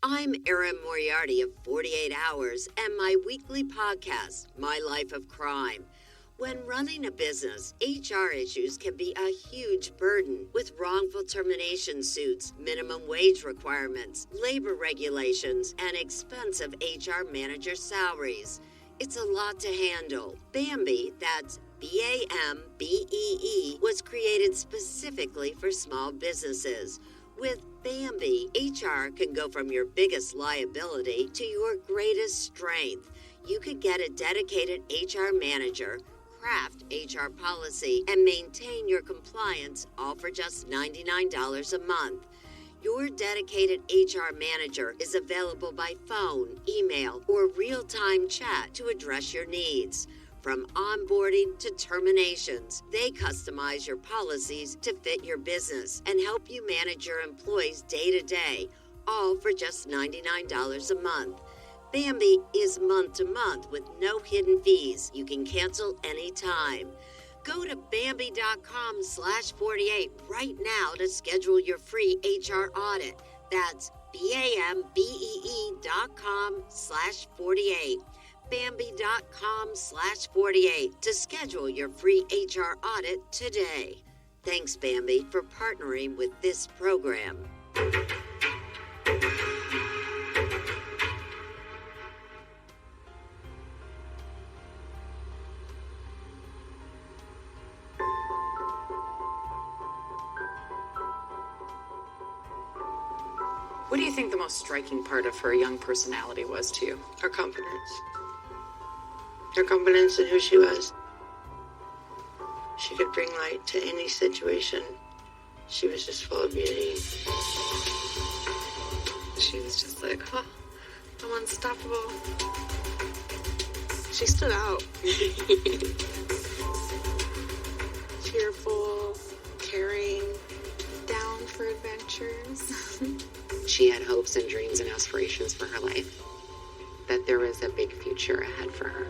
I'm Erin Moriarty of 48 Hours and my weekly podcast, My Life of Crime. When running a business, HR issues can be a huge burden with wrongful termination suits, minimum wage requirements, labor regulations, and expensive HR manager salaries. It's a lot to handle. Bambee, that's BAMBEE, was created specifically for small businesses. With Bambee, HR can go from your biggest liability to your greatest strength. You could get a dedicated HR manager, craft HR policy, and maintain your compliance, all for just $99 a month. Your dedicated HR manager is available by phone, email, or real-time chat to address your needs. From onboarding to terminations, they customize your policies to fit your business and help you manage your employees day to day, all for just $99 a month. Bambee is month to month with no hidden fees. You can cancel anytime. Go to Bambee.com/48 right now to schedule your free HR audit. That's BAMBEE.com/48. Bambee.com/48 to schedule your free HR audit today. Thanks, Bambee, for partnering with this program. What do you think the most striking part of her young personality was to you? Her confidence. Her confidence in who she was. She could bring light to any situation. She was just full of beauty. She was just like, oh, I'm unstoppable. She stood out. Cheerful, caring, down for adventures. She had hopes and dreams and aspirations for her life, that there was a big future ahead for her.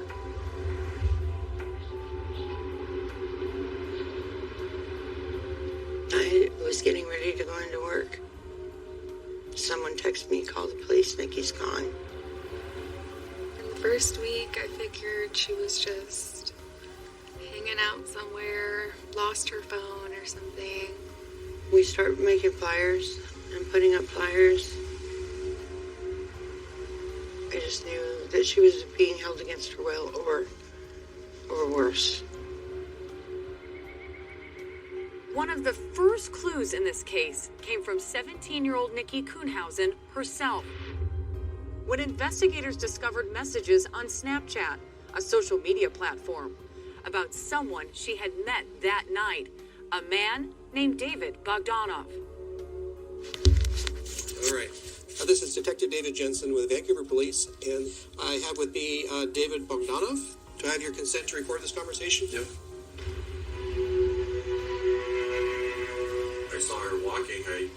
I was getting ready to go into work. Someone texted me, call the police, Nikki's gone. In the first week, I figured she was just hanging out somewhere, lost her phone or something. We started making flyers and putting up flyers. I just knew that she was being held against her will or worse. One of the first clues in this case came from 17-year-old Nikki Kuhnhausen herself. When investigators discovered messages on Snapchat, a social media platform, about someone she had met that night, a man named David Bogdanov. All right. This is Detective David Jensen with Vancouver Police, and I have with me David Bogdanov. Do I have your consent to record this conversation? Yep. I saw her walking. I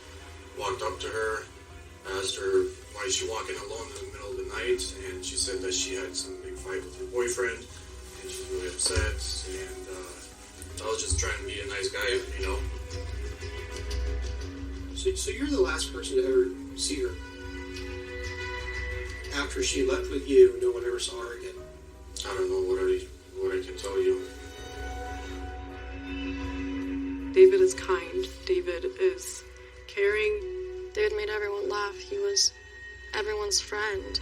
walked up to her, asked her why is she walking alone in the middle of the night, and she said that she had some big fight with her boyfriend, and she's really upset, and I was just trying to be a nice guy, you know. So you're the last person to ever see her. After she left with you, no one ever saw her again. I don't know what I can tell you. David is kind. David is caring. David made everyone laugh. He was everyone's friend.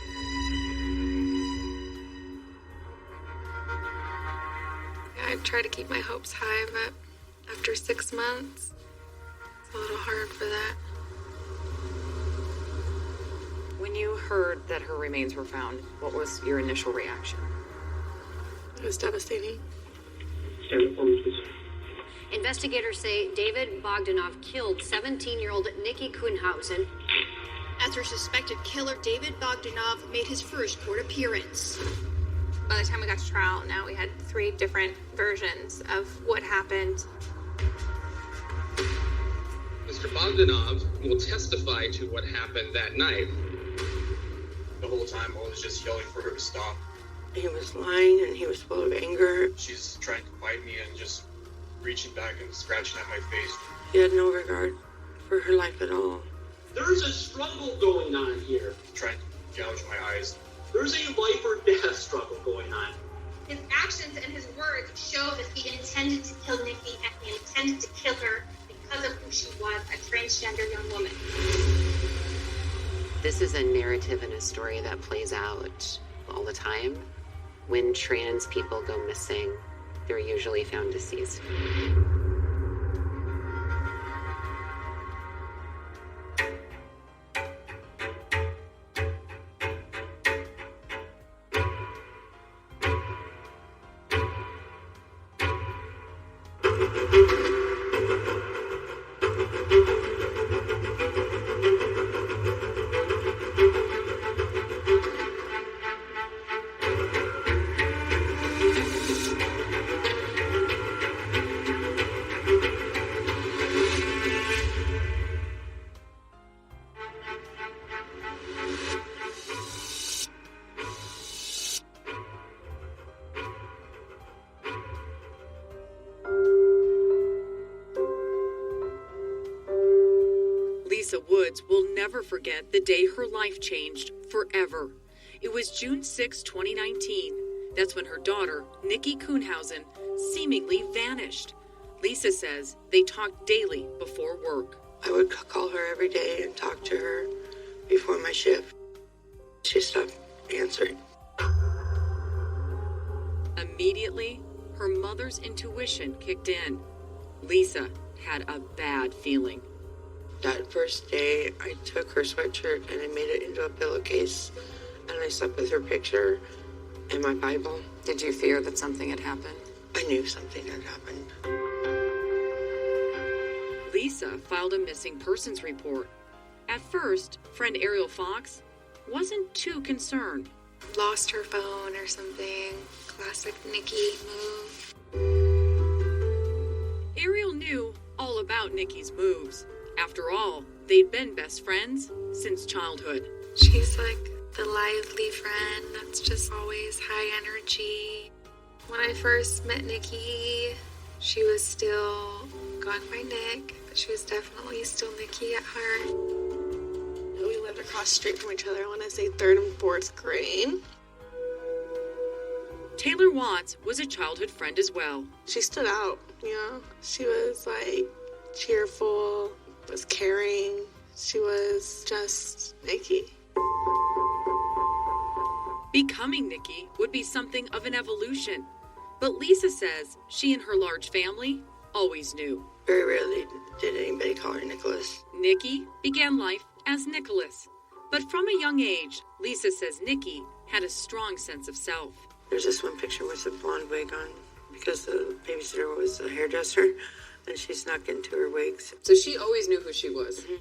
I try to keep my hopes high, but after 6 months, it's a little hard for that. When you heard that her remains were found, what was your initial reaction? It was devastating. Investigators say David Bogdanov killed 17-year-old Nikki Kuhnhausen. As her suspected killer, David Bogdanov made his first court appearance. By the time we got to trial, now we had 3 different versions of what happened. Mr. Bogdanov will testify to what happened that night. The whole time I was just yelling for her to stop. He was lying and he was full of anger. She's trying to bite me and just reaching back and scratching at my face. He had no regard for her life at all. There's a struggle going on here. trying to gouge my eyes. There's a life or death struggle going on. His actions and his words show that he intended to kill Nikki, and he intended to kill her because of who she was, a transgender young woman. This is a narrative and a story that plays out all the time. When trans people go missing, they're usually found deceased. Lisa Woods will never forget the day her life changed forever. It was June 6, 2019. That's when her daughter, Nikki Kuhnhausen, seemingly vanished. Lisa says they talked daily before work. I would call her every day and talk to her before my shift. She stopped answering. Immediately, her mother's intuition kicked in. Lisa had a bad feeling. That first day, I took her sweatshirt and I made it into a pillowcase, and I slept with her picture and my Bible. Did you fear that something had happened? I knew something had happened. Lisa filed a missing persons report. At first, friend Ariel Fox wasn't too concerned. Lost her phone or something. Classic Nikki move. Ariel knew all about Nikki's moves. After all, they'd been best friends since childhood. She's like the lively friend that's just always high energy. When I first met Nikki, she was still going by Nick, but she was definitely still Nikki at heart. We lived across the street from each other, I want to say 3rd and 4th grade. Taylor Watts was a childhood friend as well. She stood out, you know. She was like cheerful, was caring. She was just Nikki. Becoming Nikki would be something of an evolution. But Lisa says she and her large family always knew. Very rarely did anybody call her Nicholas. Nikki began life as Nicholas. But from a young age, Lisa says Nikki had a strong sense of self. There's this one picture with a blonde wig on because the babysitter was a hairdresser, and she snuck into her wigs. So she always knew who she was? Mm-hmm.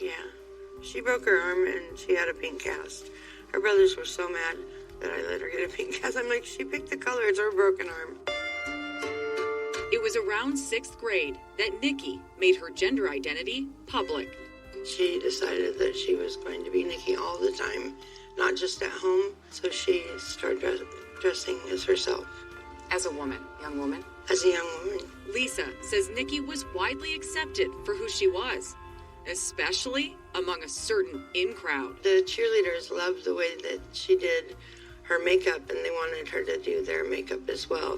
Yeah. She broke her arm and she had a pink cast. Her brothers were so mad that I let her get a pink cast. I'm like, she picked the color, it's her broken arm. It was around 6th grade that Nikki made her gender identity public. She decided that she was going to be Nikki all the time, not just at home. So she started dressing as herself. As a woman, young woman? As a young woman. Lisa says Nikki was widely accepted for who she was, especially among a certain in-crowd. The cheerleaders loved the way that she did her makeup, and they wanted her to do their makeup as well.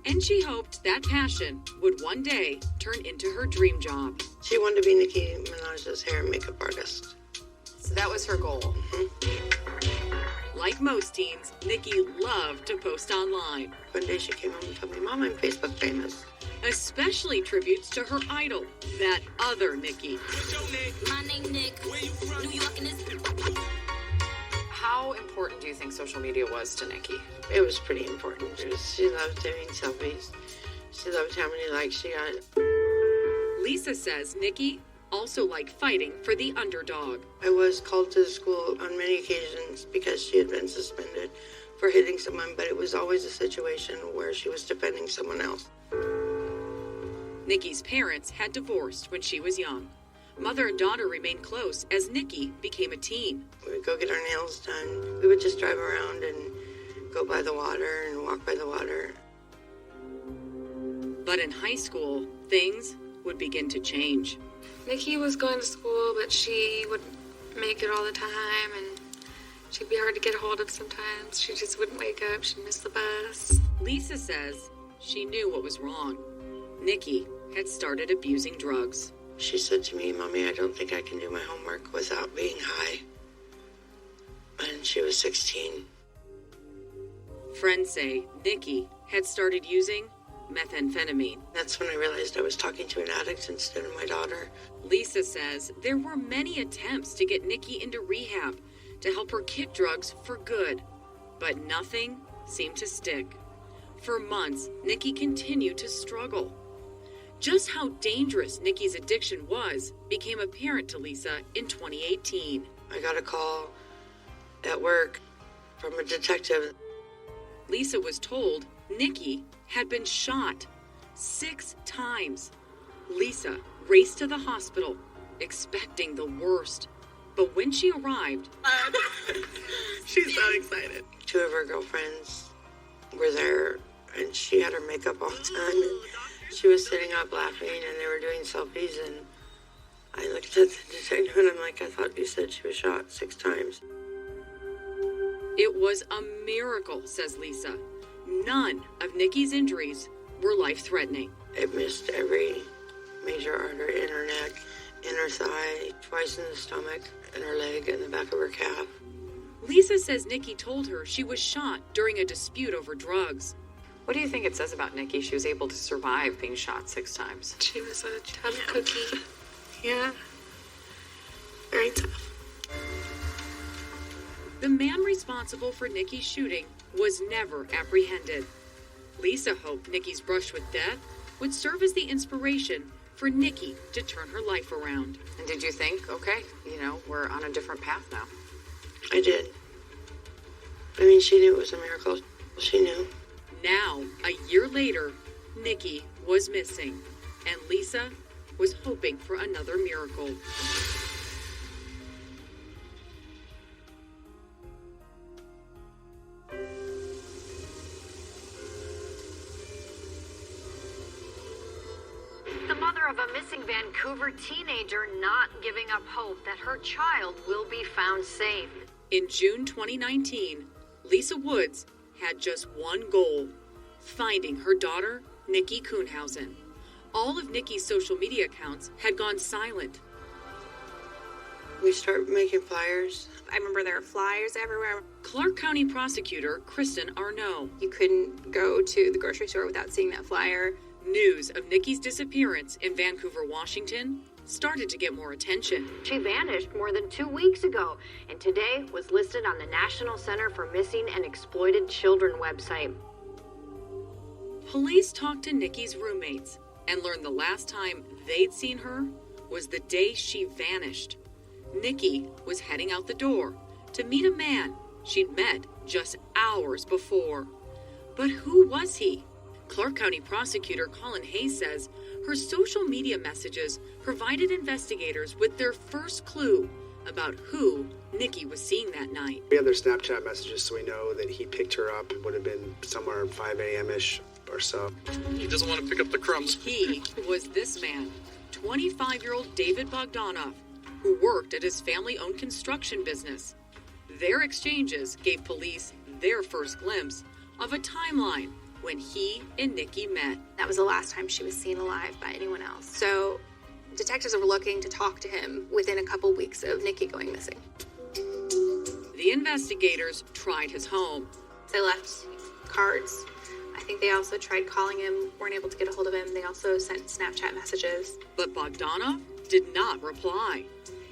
And she hoped that passion would one day turn into her dream job. She wanted to be Nicki Minaj's hair and makeup artist. So that was her goal. Mm-hmm. Like most teens, Nikki loved to post online. One day she came home and told me, Mom, I'm Facebook famous. Especially tributes to her idol, that other Nikki. What's your name? My name Nick. Where you from? New York and this. How important do you think social media was to Nikki? It was pretty important. She loved doing selfies. She loved how many likes she got. Lisa says Nikki also liked fighting for the underdog. I was called to the school on many occasions because she had been suspended for hitting someone, but it was always a situation where she was defending someone else. Nikki's parents had divorced when she was young. Mother and daughter remained close as Nikki became a teen. We would go get our nails done. We would just drive around and go by the water and walk by the water. But in high school, things would begin to change. Nikki was going to school, but she would make it all the time, and she'd be hard to get a hold of sometimes. She just wouldn't wake up. She'd miss the bus. Lisa says she knew what was wrong. Nikki had started abusing drugs. She said to me, "Mommy, I don't think I can do my homework without being high." And she was 16. Friends say Nikki had started using methamphetamine. That's when I realized I was talking to an addict instead of my daughter. Lisa says there were many attempts to get Nikki into rehab to help her kick drugs for good, but nothing seemed to stick. For months, Nikki continued to struggle. Just how dangerous Nikki's addiction was became apparent to Lisa in 2018. I got a call at work from a detective. Lisa was told Nikki had been shot 6 times. Lisa raced to the hospital, expecting the worst. But when she arrived, she's so excited. 2 of her girlfriends were there, and she had her makeup all done. And she was sitting up laughing, and they were doing selfies. And I looked at the detective, and I'm like, "I thought you said she was shot 6 times. It was a miracle, says Lisa. None of Nikki's injuries were life-threatening. It missed every major artery in her neck, in her thigh, twice in the stomach, in her leg, and the back of her calf. Lisa says Nikki told her she was shot during a dispute over drugs. What do you think it says about Nikki? She was able to survive being shot 6 times. She was a tough cookie. Yeah. Very tough. The man responsible for Nikki's shooting was never apprehended. Lisa hoped Nikki's brush with death would serve as the inspiration for Nikki to turn her life around. And did you think, okay, we're on a different path now? I did. I mean, she knew it was a miracle. She knew. Now, a year later, Nikki was missing, and Lisa was hoping for another miracle. The mother of a missing Vancouver teenager not giving up hope that her child will be found safe. In June 2019, Lisa Woods had just one goal: finding her daughter, Nikki Kuhnhausen. All of Nikki's social media accounts had gone silent. We started making flyers. I remember there were flyers everywhere. Clark County prosecutor Kristen Arnault. You couldn't go to the grocery store without seeing that flyer. News of Nikki's disappearance in Vancouver, Washington started to get more attention. She vanished more than 2 weeks ago, and today was listed on the National Center for Missing and Exploited Children website. Police talked to Nikki's roommates and learned the last time they'd seen her was the day she vanished. Nikki was heading out the door to meet a man she'd met just hours before. But who was he? Clark County prosecutor Colin Hayes says her social media messages provided investigators with their first clue about who Nikki was seeing that night. We have their Snapchat messages, so we know that he picked her up. It would have been somewhere 5 a.m.-ish or so. He doesn't want to pick up the crumbs. He was this man, 25-year-old David Bogdanov, who worked at his family-owned construction business. Their exchanges gave police their first glimpse of a timeline when he and Nikki met. That was the last time she was seen alive by anyone else. So detectives were looking to talk to him within a couple weeks of Nikki going missing. The investigators tried his home. They left cards. I think they also tried calling him, weren't able to get a hold of him. They also sent Snapchat messages. But Bogdanov did not reply.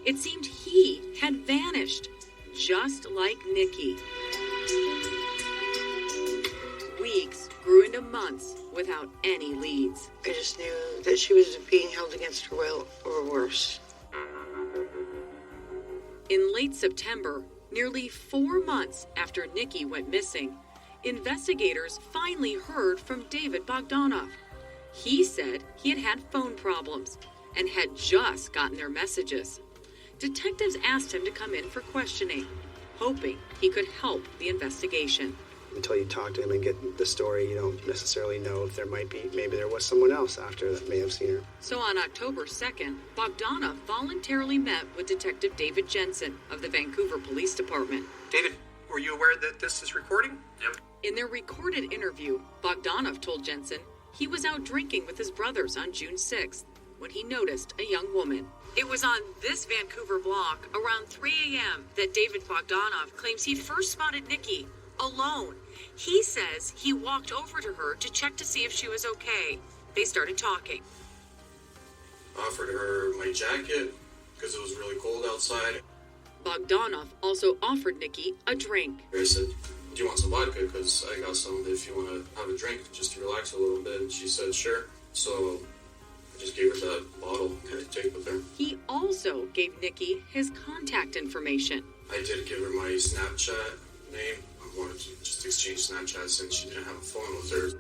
It seemed he had vanished, just like Nikki. Weeks grew into months without any leads. I just knew that she was being held against her will, or worse. In late September, nearly 4 months after Nikki went missing, investigators finally heard from David Bogdanov. He said he had had phone problems and had just gotten their messages. Detectives asked him to come in for questioning, hoping he could help the investigation. Until you talk to him and get the story, you don't necessarily know if maybe there was someone else after that may have seen her. So on October 2nd, Bogdanov voluntarily met with Detective David Jensen of the Vancouver Police Department. David, were you aware that this is recording? Yep. In their recorded interview, Bogdanov told Jensen he was out drinking with his brothers on June 6th when he noticed a young woman. It was on this Vancouver block around 3 a.m. that David Bogdanov claims he first spotted Nikki alone. He says he walked over to her to check to see if she was okay. They started talking. Offered her my jacket because it was really cold outside. Bogdanov also offered Nikki a drink. I said, do you want some vodka? Because I got some if you want to have a drink just to relax a little bit. And she said, sure. So I just gave her that bottle to take with her. He also gave Nikki his contact information. I did give her my Snapchat name. I wanted to just exchange Snapchat since she didn't have a phone with her.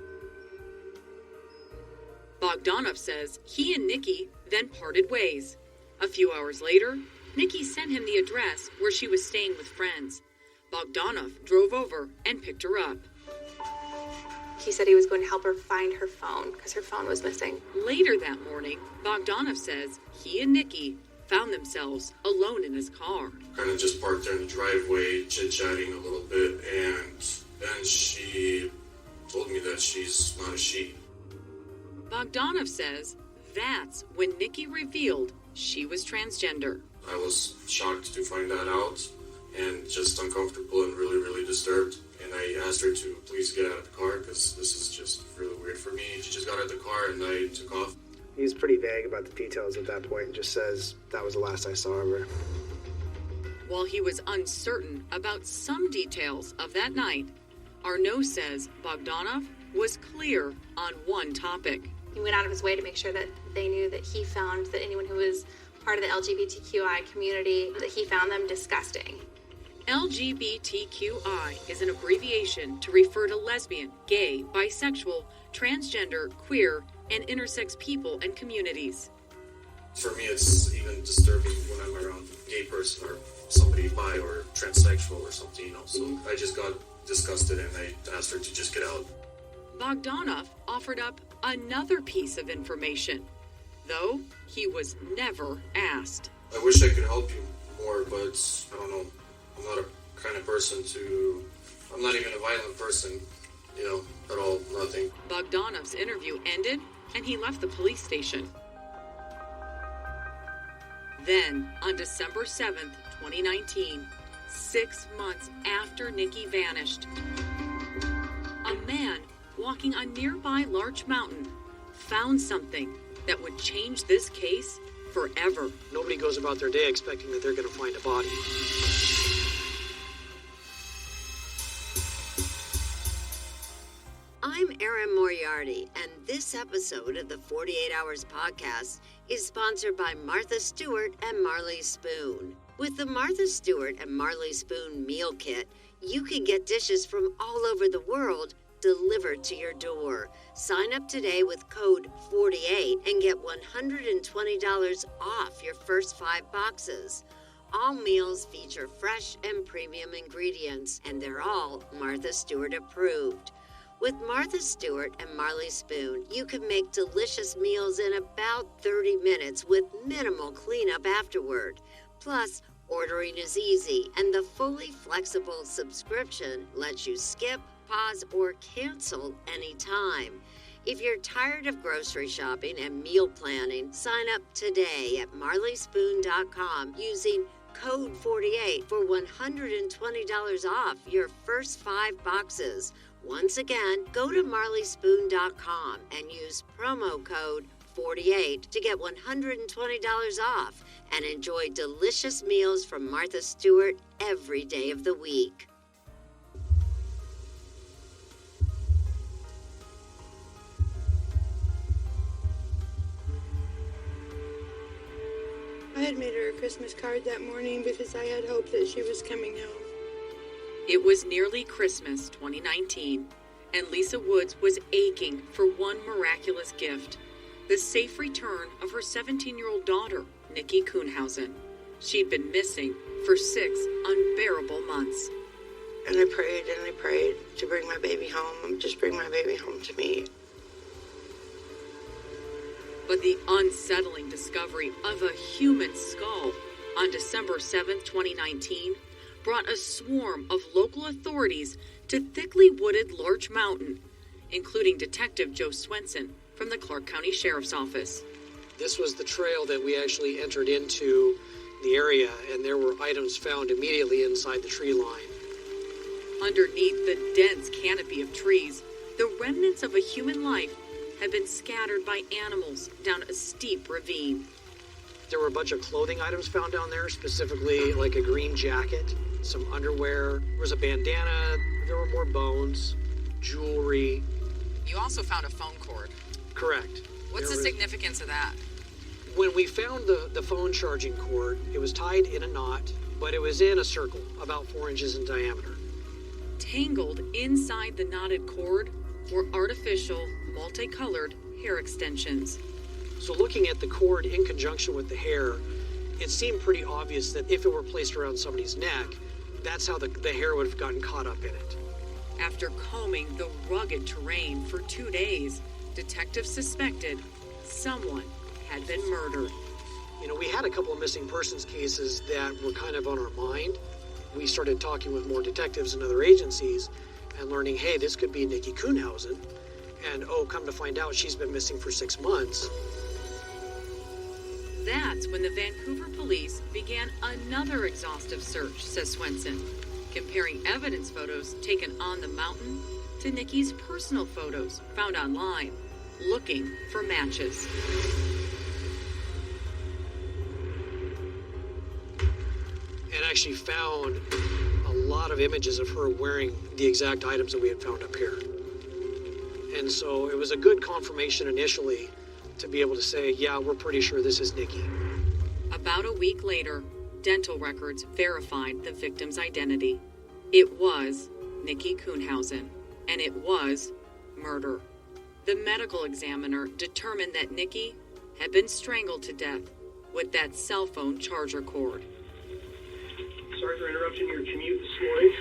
Bogdanov says he and Nikki then parted ways. A few hours later, Nikki sent him the address where she was staying with friends. Bogdanov drove over and picked her up. He said he was going to help her find her phone because her phone was missing. Later that morning, Bogdanov says he and Nikki found themselves alone in his car. Kind of just parked there in the driveway, chit-chatting a little bit, and then she told me that she's not a she. Bogdanov says that's when Nikki revealed she was transgender. I was shocked to find that out and just uncomfortable and really, really disturbed. And I asked her to please get out of the car because this is just really weird for me. She just got out of the car and I took off. He was pretty vague about the details at that point and just says that was the last I saw of her. While he was uncertain about some details of that night, Arnaud says Bogdanov was clear on one topic. He went out of his way to make sure that they knew that he found that anyone who was part of the LGBTQI community, that he found them disgusting. LGBTQI is an abbreviation to refer to lesbian, gay, bisexual, transgender, queer, and intersex people and communities. For me, it's even disturbing when I'm around a gay person or somebody bi or transsexual or something, So I just got disgusted and I asked her to just get out. Bogdanov offered up another piece of information, though he was never asked. I wish I could help you more, but I don't know. I'm not a kind of person I'm not even a violent person, at all, nothing. Bogdanov's interview ended and he left the police station. Then, on December 7th, 2019, 6 months after Nikki vanished, a man walking on nearby Larch Mountain found something that would change this case forever. Nobody goes about their day expecting that they're going to find a body. I'm Erin Moriarty, and this episode of the 48 Hours podcast is sponsored by Martha Stewart and Marley Spoon. With the Martha Stewart and Marley Spoon meal kit, you can get dishes from all over the world delivered to your door. Sign up today with code 48 and get $120 off your first 5 boxes. All meals feature fresh and premium ingredients, and they're all Martha Stewart approved. With Martha Stewart and Marley Spoon, you can make delicious meals in about 30 minutes with minimal cleanup afterward. Plus, ordering is easy, and the fully flexible subscription lets you skip, pause, or cancel anytime. If you're tired of grocery shopping and meal planning, sign up today at marleyspoon.com using code 48 for $120 off your first 5 boxes. Once again, go to marleyspoon.com and use promo code 48 to get $120 off and enjoy delicious meals from Martha Stewart every day of the week. I had made her a Christmas card that morning because I had hoped that she was coming home. It was nearly Christmas 2019, and Lisa Woods was aching for one miraculous gift, the safe return of her 17-year-old daughter, Nikki Kuhnhausen. She'd been missing for 6 unbearable months. And I prayed to bring my baby home. Just bring my baby home to me. But the unsettling discovery of a human skull on December 7th, 2019, brought a swarm of local authorities to thickly wooded Larch Mountain, including Detective Joe Swenson from the Clark County Sheriff's Office. This was the trail that we actually entered into the area, and there were items found immediately inside the tree line. Underneath the dense canopy of trees, the remnants of a human life had been scattered by animals down a steep ravine. There were a bunch of clothing items found down there, specifically like a green jacket, some underwear, there was a bandana, there were more bones, jewelry. You also found a phone cord. Correct. What's the significance of that? When we found the phone charging cord, it was tied in a knot, but it was in a circle, about 4 inches in diameter. Tangled inside the knotted cord were artificial, multicolored hair extensions. So looking at the cord in conjunction with the hair, it seemed pretty obvious that if it were placed around somebody's neck, that's how the hair would have gotten caught up in it. After combing the rugged terrain for 2 days, detectives suspected someone had been murdered. You know, we had a couple of missing persons cases that were kind of on our mind. We started talking with more detectives and other agencies and learning, hey, this could be Nikki Kuhnhausen. And come to find out, she's been missing for 6 months. That's when the Vancouver police began another exhaustive search, says Swenson, comparing evidence photos taken on the mountain to Nikki's personal photos found online, looking for matches. And actually found a lot of images of her wearing the exact items that we had found up here. And so it was a good confirmation initially to be able to say, yeah, we're pretty sure this is Nikki. About a week later, dental records verified the victim's identity. It was Nikki Kuhnhausen, and it was murder. The medical examiner determined that Nikki had been strangled to death with that cell phone charger cord. Sorry for interrupting your commute this morning.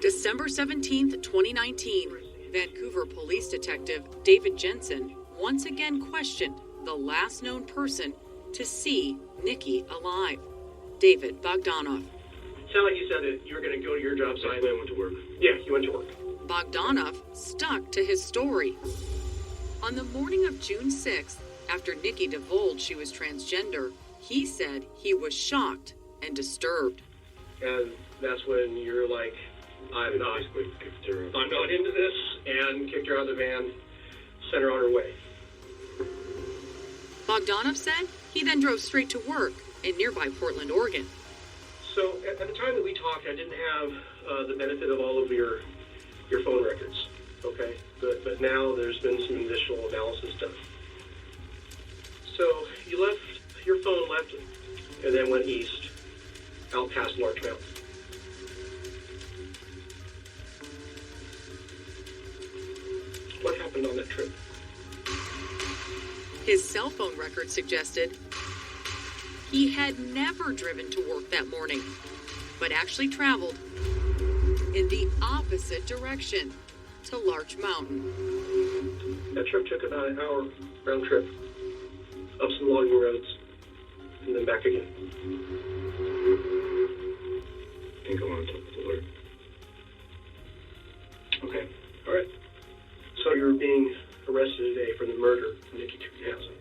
December 17th, 2019, Vancouver police detective David Jensen once again questioned the last known person to see Nikki alive, David Bogdanov. Sound like you said that you were going to go to your job site and then went to work. Yeah, you went to work. Bogdanov stuck to his story. On the morning of June 6th, after Nikki divulged she was transgender, he said he was shocked and disturbed. And that's when you're like, I'm not into this, and kicked her out of the van, sent her on her way. Bogdanov said he then drove straight to work in nearby Portland, Oregon. So at the time that we talked, I didn't have the benefit of all of your phone records, okay? But now there's been some initial analysis done. So your phone left and then went east, out past Larch Mountain. What happened on that trip? His cell phone record suggested he had never driven to work that morning, but actually traveled in the opposite direction to Larch Mountain. That trip took about an hour round trip, up some logging roads, and then back again. And go on top of the alert. Okay, all right. So you're being arrested today for the murder of Nikki Kuhnhausen,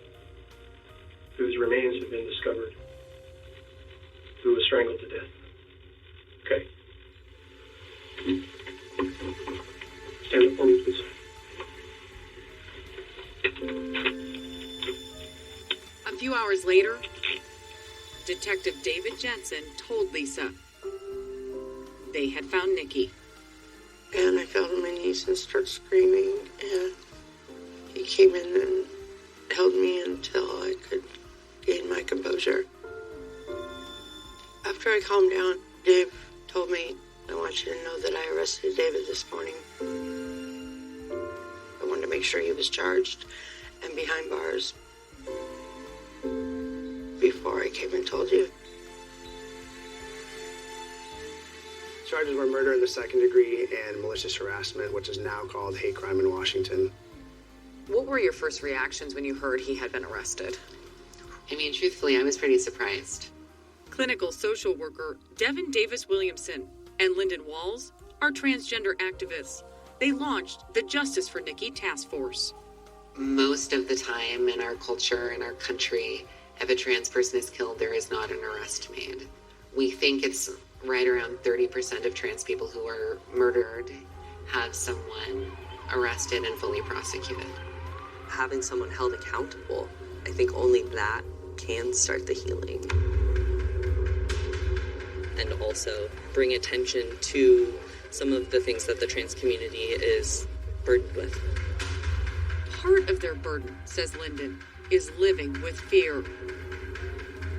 whose remains have been discovered, who was strangled to death. Okay. Stand up for me, please. A few hours later, Detective David Jensen told Lisa they had found Nikki. And I fell on my knees and started screaming, and he came in and held me until I could gain my composure. After I calmed down, Dave told me, I want you to know that I arrested David this morning. I wanted to make sure he was charged and behind bars before I came and told you. Charges were murder in the second degree and malicious harassment, which is now called hate crime in Washington. What were your first reactions when you heard he had been arrested? I mean, truthfully, I was pretty surprised. Clinical social worker Devin Davis Williamson and Lyndon Walls are transgender activists. They launched the Justice for Nikki Task Force. Most of the time in our culture, in our country, if a trans person is killed, there is not an arrest made. We think it's right around 30% of trans people who are murdered have someone arrested and fully prosecuted. Having someone held accountable, I think only that can start the healing. And also bring attention to some of the things that the trans community is burdened with. Part of their burden, says Lyndon, is living with fear.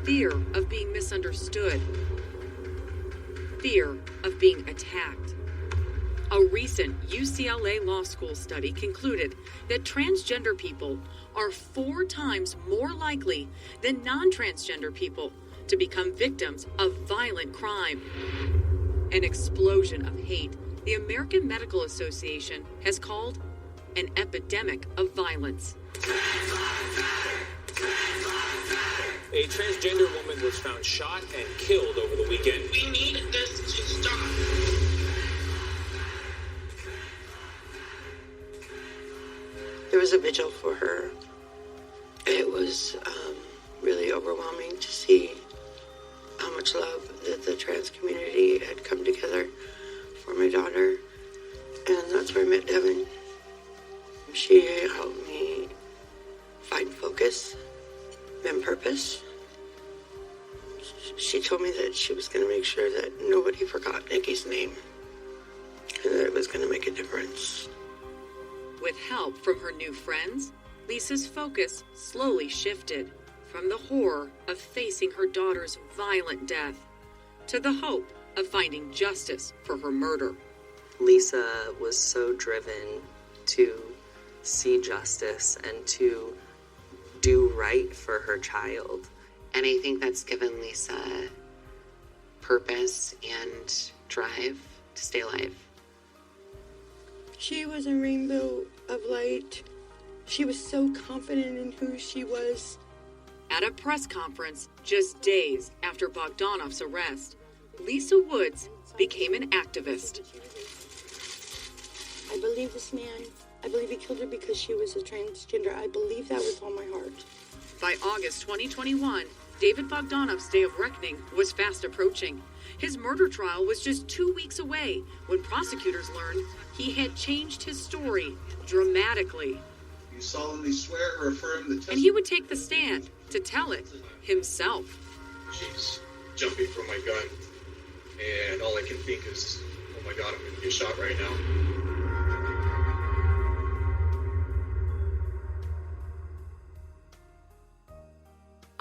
Fear of being misunderstood. Fear of being attacked. A recent UCLA Law School study concluded that transgender people are 4 times more likely than non-transgender people to become victims of violent crime. An explosion of hate the American Medical Association has called an epidemic of violence. A transgender woman was found shot and killed over the weekend. We need this to stop. There was a vigil for her. It was really overwhelming to see how much love that the trans community had come together for my daughter. And that's where I met Devin. She helped me find focus and purpose. She told me that she was going to make sure that nobody forgot Nikki's name and that it was going to make a difference. With help from her new friends, Lisa's focus slowly shifted from the horror of facing her daughter's violent death to the hope of finding justice for her murder. Lisa was so driven to see justice and to do right for her child. And I think that's given Lisa purpose and drive to stay alive. She was a rainbow of light. She was so confident in who she was. At a press conference just days after Bogdanov's arrest, Lisa Woods became an activist. I believe this man. I believe he killed her because she was a transgender. I believe that with all my heart. By August 2021, David Bogdanov's day of reckoning was fast approaching. His murder trial was just 2 weeks away when prosecutors learned he had changed his story dramatically. You solemnly swear or affirm the testimony. And he would take the stand to tell it himself. She's jumping for my gun, and all I can think is, oh my God, I'm going to get shot right now.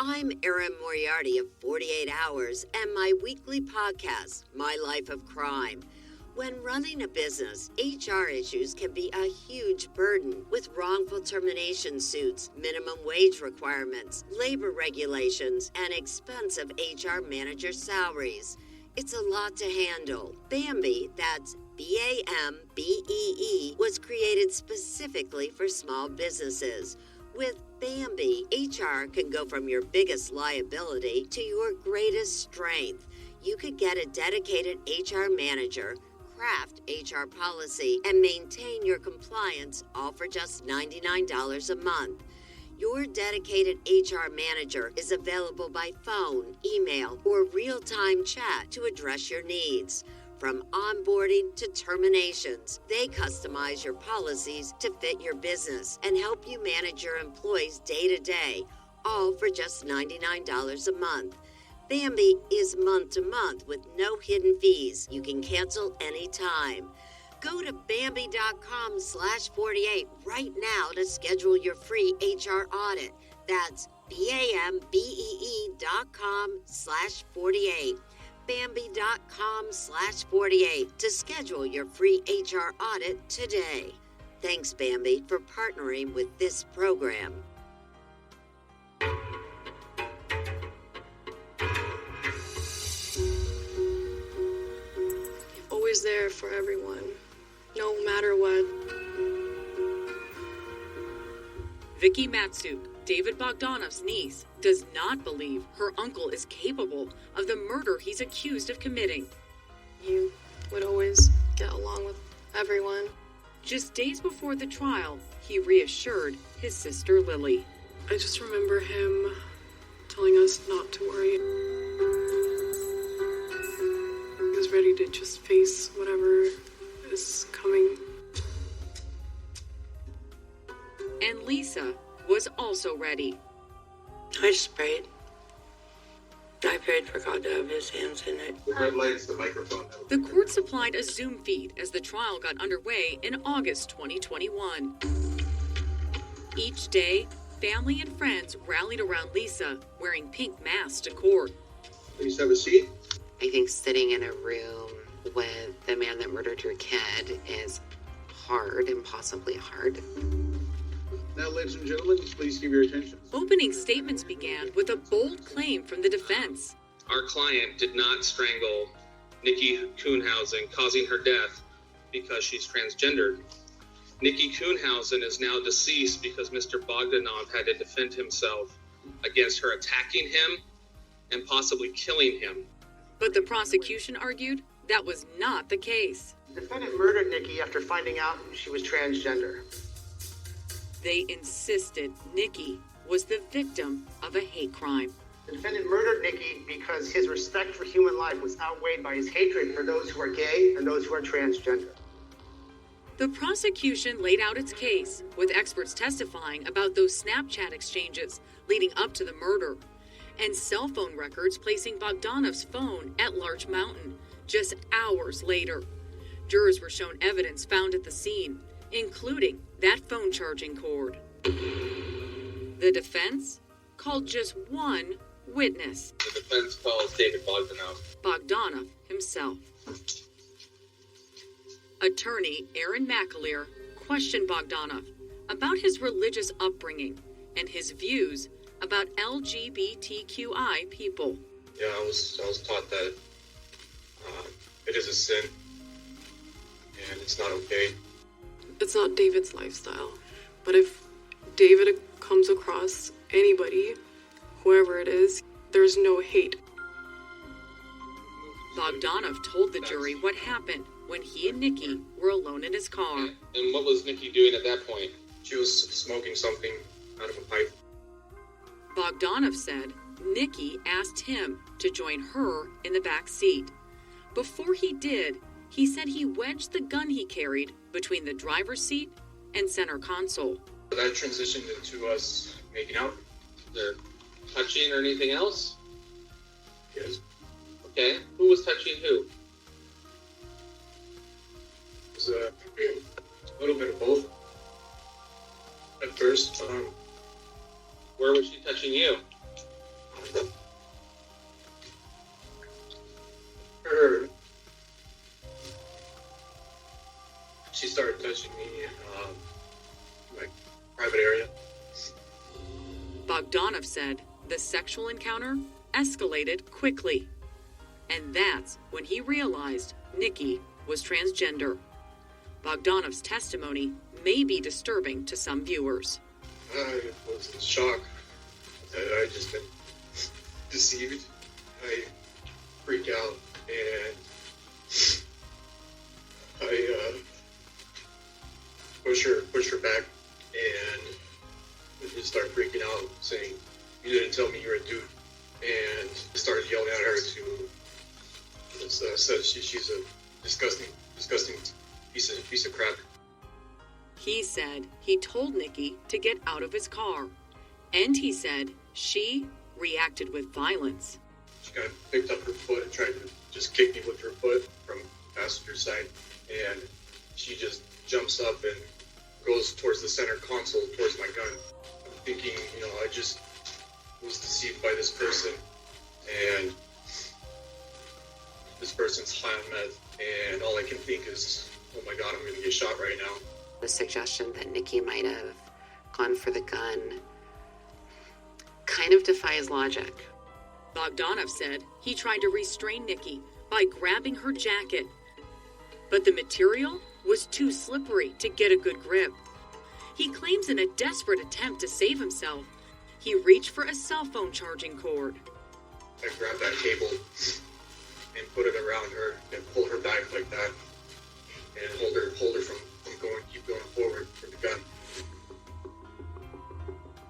I'm Erin Moriarty of 48 Hours and my weekly podcast, My Life of Crime. When running a business, HR issues can be a huge burden with wrongful termination suits, minimum wage requirements, labor regulations, and expensive HR manager salaries. It's a lot to handle. Bambee, that's BAMBEE, was created specifically for small businesses. With Bambee, HR can go from your biggest liability to your greatest strength. You could get a dedicated HR manager, craft HR policy, and maintain your compliance, all for just $99 a month. Your dedicated HR manager is available by phone, email, or real-time chat to address your needs. From onboarding to terminations, they customize your policies to fit your business and help you manage your employees day to day, all for just $99 a month. Bambee is month to month with no hidden fees. You can cancel anytime. Go to Bambee.com/48 right now to schedule your free HR audit. That's BAMBEE.com/48. Bambee.com/48 to schedule your free HR audit today. Thanks, Bambee, for partnering with this program. was there for everyone, no matter what. Vicky Matsuk, David Bogdanov's niece, does not believe her uncle is capable of the murder he's accused of committing. He would always get along with everyone. Just days before the trial, he reassured his sister Lily. I just remember him telling us not to worry. He was ready to just face whatever is coming. And Lisa was also ready. I just prayed. I prayed for God to have his hands in it. The red light's the microphone. The court supplied a Zoom feed as the trial got underway in August 2021. Each day, family and friends rallied around Lisa, wearing pink masks to court. Please have a seat. I think sitting in a room with the man that murdered your kid is hard, impossibly hard. Now, ladies and gentlemen, please give your attention. Opening statements began with a bold claim from the defense. Our client did not strangle Nikki Kuhnhausen, causing her death because she's transgendered. Nikki Kuhnhausen is now deceased because Mr. Bogdanov had to defend himself against her attacking him and possibly killing him. But the prosecution argued that was not the case. The defendant murdered Nikki after finding out she was transgender. They insisted Nikki was the victim of a hate crime. The defendant murdered Nikki because his respect for human life was outweighed by his hatred for those who are gay and those who are transgender. The prosecution laid out its case, with experts testifying about those Snapchat exchanges leading up to the murder, and cell phone records placing Bogdanov's phone at Larch Mountain just hours later. Jurors were shown evidence found at the scene, including that phone charging cord. The defense called just one witness. The defense calls David Bogdanov. Bogdanov himself. Attorney Aaron McAleer questioned Bogdanov about his religious upbringing and his views about LGBTQI people. Yeah, I was taught that it is a sin and it's not okay. It's not David's lifestyle, but if David comes across anybody, whoever it is, there's no hate. Bogdanov told the jury what happened when he and Nikki were alone in his car. And what was Nikki doing at that point? She was smoking something out of a pipe. Bogdanov said Nikki asked him to join her in the back seat. Before he did, he said he wedged the gun he carried between the driver's seat and center console. That transitioned into us making out. There touching or anything else? Yes. Okay. Who was touching who? It was a little bit of both. At first, where was she touching you? Her. She started touching me in my private area. Bogdanov said the sexual encounter escalated quickly. And that's when he realized Nikki was transgender. Bogdanov's testimony may be disturbing to some viewers. I was in shock. I just been deceived. I freak out and I push her back and just start freaking out, saying, "You didn't tell me you're a dude," and started yelling at her to said she's a disgusting piece of crap. He said he told Nikki to get out of his car, and he said she reacted with violence. She kind of picked up her foot and tried to just kick me with her foot from the passenger side, and she just jumps up and goes towards the center console, towards my gun. I'm thinking, I just was deceived by this person, and this person's high on meth, and all I can think is, oh my God, I'm going to get shot right now. The suggestion that Nikki might have gone for the gun kind of defies logic. Bogdanov said he tried to restrain Nikki by grabbing her jacket. but the material was too slippery to get a good grip. He claims in a desperate attempt to save himself, he reached for a cell phone charging cord. I grabbed that cable and put it around her and pull her back like that and hold her from keep going forward for the gun.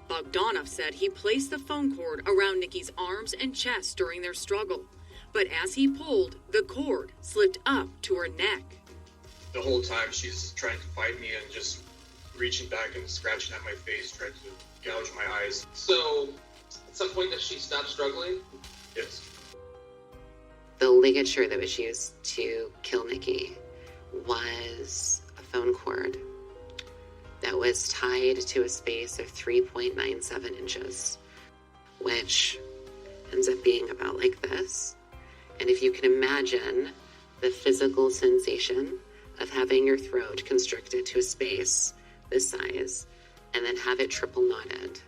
Bogdanov said he placed the phone cord around Nikki's arms and chest during their struggle, but as he pulled, the cord slipped up to her neck. The whole time she's trying to fight me and just reaching back and scratching at my face, trying to gouge my eyes. So, at some point, does she stop struggling? Yes. The ligature that was used to kill Nikki was a phone cord that was tied to a space of 3.97 inches, which ends up being about like this. And if you can imagine the physical sensation of having your throat constricted to a space this size and then have it triple knotted.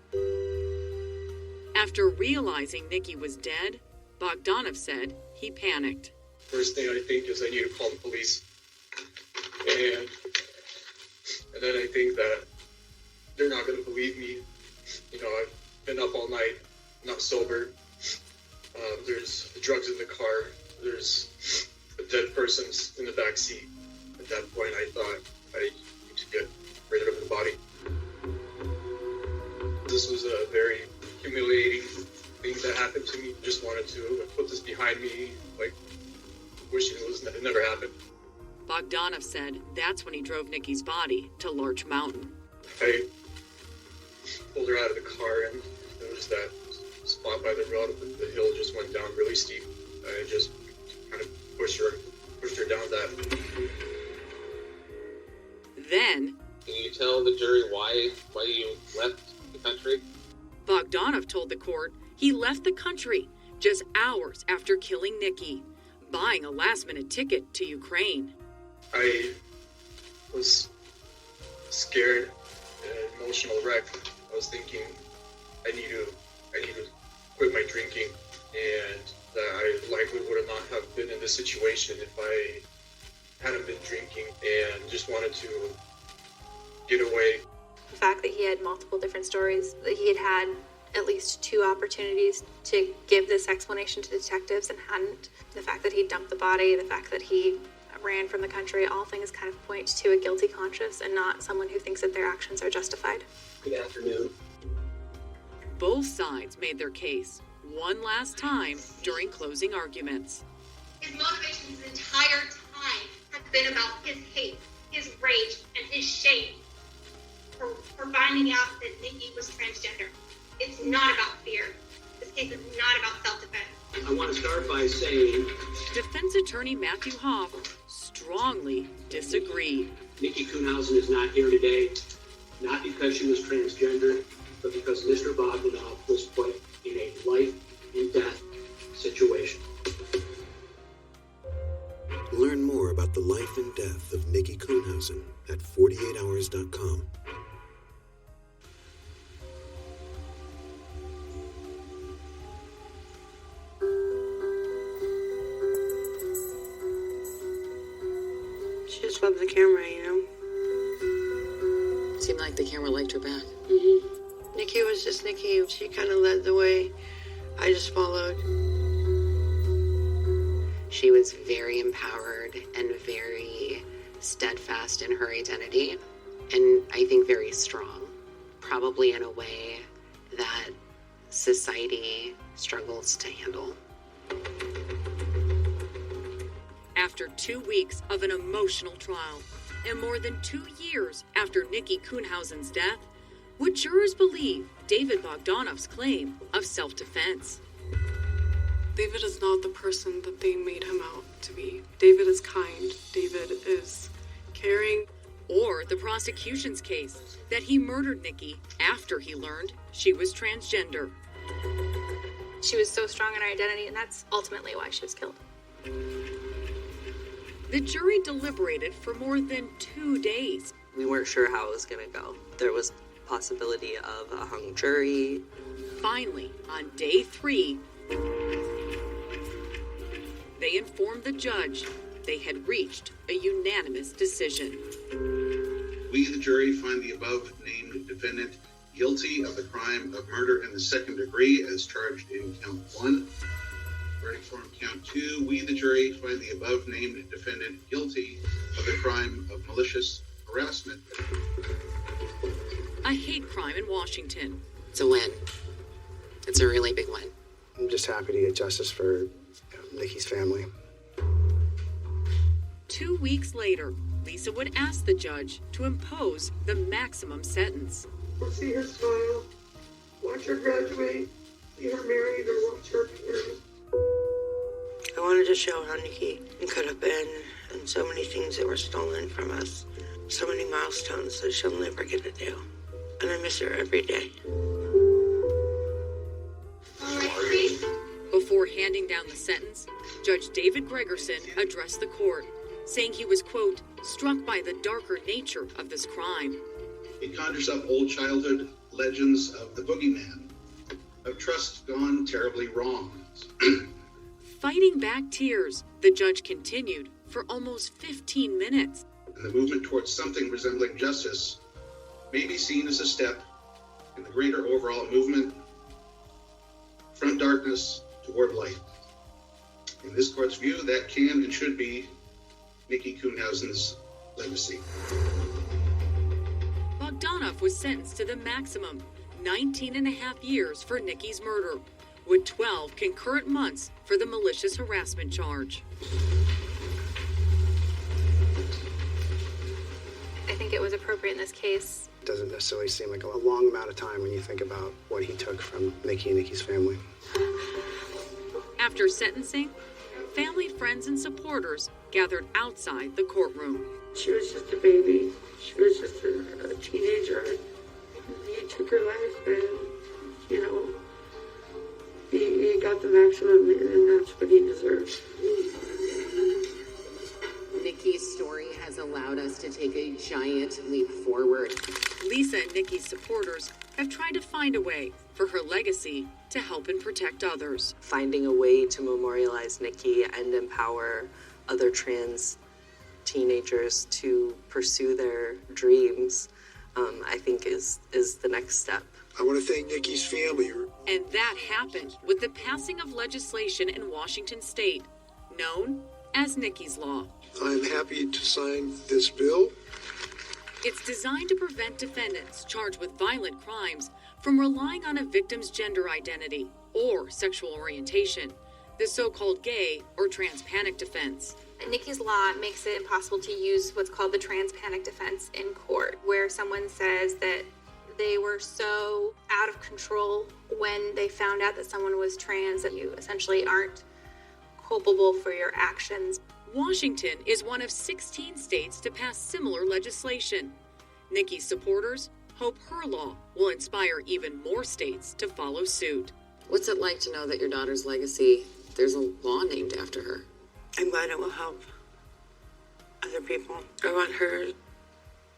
After realizing Nikki was dead, Bogdanov said he panicked. First thing I think is I need to call the police. And then I think that they're not going to believe me. You know, I've been up all night, not sober. There's drugs in the car. There's a dead person in the back seat. At that point, I thought I need to get rid of the body. This was a very humiliating thing that happened to me. Just wanted to put this behind me, like wishing it never happened. Bogdanov said that's when he drove Nikki's body to Larch Mountain. I pulled her out of the car and there was that spot by the road. The hill just went down really steep. I just kind of pushed her down that. Then, can you tell the jury why you left the country? Bogdanov told the court he left the country just hours after killing Nikki, buying a last-minute ticket to Ukraine. I was scared, an emotional wreck. I was thinking I need to quit my drinking, and that I likely would not have been in this situation if I hadn't been drinking, and just wanted to get away. The fact that he had multiple different stories, that he had at least 2 opportunities to give this explanation to detectives and hadn't, the fact that he dumped the body, the fact that he ran from the country, all things kind of point to a guilty conscience and not someone who thinks that their actions are justified. Good afternoon. Both sides made their case one last time during closing arguments. His motivation his entire time has been about his hate, his rage, and his shame for finding out that Nikki was transgender. It's not about fear. This case is not about self-defense. I want to start by saying Defense attorney Matthew Hoff strongly disagreed. Nikki Kuhnhausen is not here today, not because she was transgender, but because Mr. Bogdanov was put in a life and death situation. Learn more about the life and death of Nikki Kuhnhausen at 48hours.com. She just loved the camera, you know? Seemed like the camera liked her back. Mm-hmm. Nikki was just Nikki. She kind of led the way. I just followed. She was very empowered and very steadfast in her identity, and I think very strong, probably in a way that society struggles to handle. After 2 weeks of an emotional trial, and more than 2 years after Nikki Kuhnhausen's death, would jurors believe David Bogdanov's claim of self-defense? David is not the person that they made him out to be. David is kind. David is caring. Or the prosecution's case that he murdered Nikki after he learned she was transgender. She was so strong in her identity, and that's ultimately why she was killed. The jury deliberated for more than 2 days. We weren't sure how it was going to go. There was possibility of a hung jury. Finally, on day 3, they informed the judge they had reached a unanimous decision. We, the jury, find the above-named defendant guilty of the crime of murder in the second degree as charged in count 1. Verdict form count 2. We, the jury, find the above-named defendant guilty of the crime of malicious harassment. A hate crime in Washington. It's a win. It's a really big win. I'm just happy to get justice for Nikki's family. 2 weeks later, Lisa would ask the judge to impose the maximum sentence. See her smile, watch her graduate, see her married, or watch her married. I wanted to show how Nikki could have been, and so many things that were stolen from us, so many milestones that she'll never get to do. And I miss her every day. Before handing down the sentence, Judge David Gregerson addressed the court, saying he was, quote, struck by the darker nature of this crime. It conjures up old childhood legends of the boogeyman, of trust gone terribly wrong. Fighting back tears, the judge continued for almost 15 minutes. And the movement towards something resembling justice may be seen as a step in the greater overall movement from darkness toward light. In this court's view, that can and should be Nikki Kuhnhausen's legacy. Bogdanov was sentenced to the maximum, 19 and a half years for Nikki's murder, with 12 concurrent months for the malicious harassment charge. I think it was appropriate in this case. It doesn't necessarily seem like a long amount of time when you think about what he took from Nikki and Nikki's family. After sentencing, family, friends, and supporters gathered outside the courtroom. She was just a baby. She was just a teenager. He took her life, and, he got the maximum, and that's what he deserves. Nikki's story has allowed us to take a giant leap forward. Lisa and Nikki's supporters have tried to find a way for her legacy to help and protect others. Finding a way to memorialize Nikki and empower other trans teenagers to pursue their dreams, I think is the next step. I want to thank Nikki's family. And that happened with the passing of legislation in Washington state, known as Nikki's Law. I'm happy to sign this bill. It's designed to prevent defendants charged with violent crimes from relying on a victim's gender identity or sexual orientation, the so-called gay or trans panic defense. Nikki's Law makes it impossible to use what's called the trans panic defense in court, where someone says that they were so out of control when they found out that someone was trans that you essentially aren't culpable for your actions. Washington is one of 16 states to pass similar legislation. Nikki's supporters hope her law will inspire even more states to follow suit. What's it like to know that your daughter's legacy, there's a law named after her? I'm glad it will help other people. I want her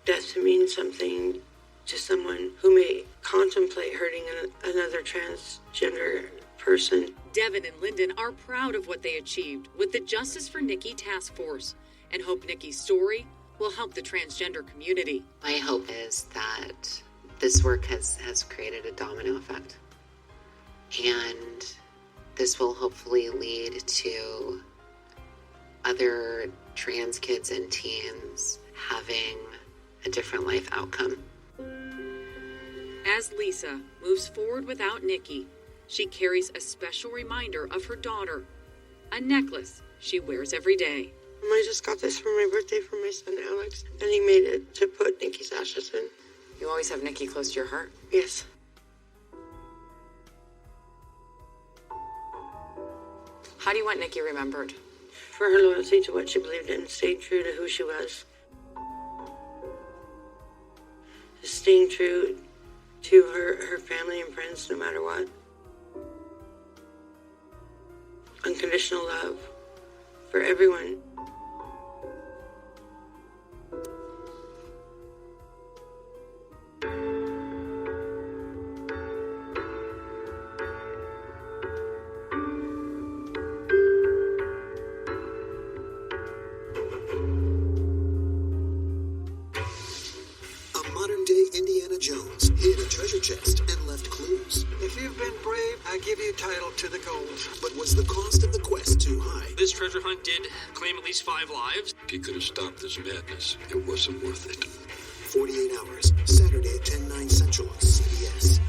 death to mean something to someone who may contemplate hurting another transgender person. Devin and Lyndon are proud of what they achieved with the Justice for Nikki Task Force and hope Nikki's story will help the transgender community. My hope is that this work has created a domino effect. And this will hopefully lead to other trans kids and teens having a different life outcome. As Lisa moves forward without Nikki, she carries a special reminder of her daughter, a necklace she wears every day. I just got this for my birthday from my son Alex, and he made it to put Nikki's ashes in. You always have Nikki close to your heart? Yes. How do you want Nikki remembered? For her loyalty to what she believed in, staying true to who she was. Staying true to her family and friends no matter what. Unconditional love for everyone. chest and left clues. If you've been brave, I give you title to the gold. But was the cost of the quest too high? This treasure hunt did claim at least 5 lives. If you could have stopped this madness, it wasn't worth it. 48 Hours, Saturday at 10/9 Central on CBS.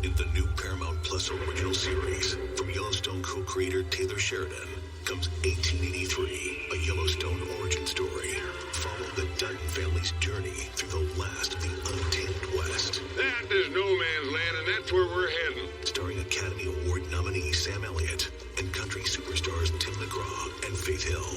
In the new Paramount Plus original series, from Yellowstone co-creator Taylor Sheridan, comes 1883, a Yellowstone origin story. Follow the Dutton family's journey through the last of the untamed West. That is no man's land, and that's where we're heading. Starring Academy Award nominee Sam Elliott and country superstars Tim McGraw and Faith Hill.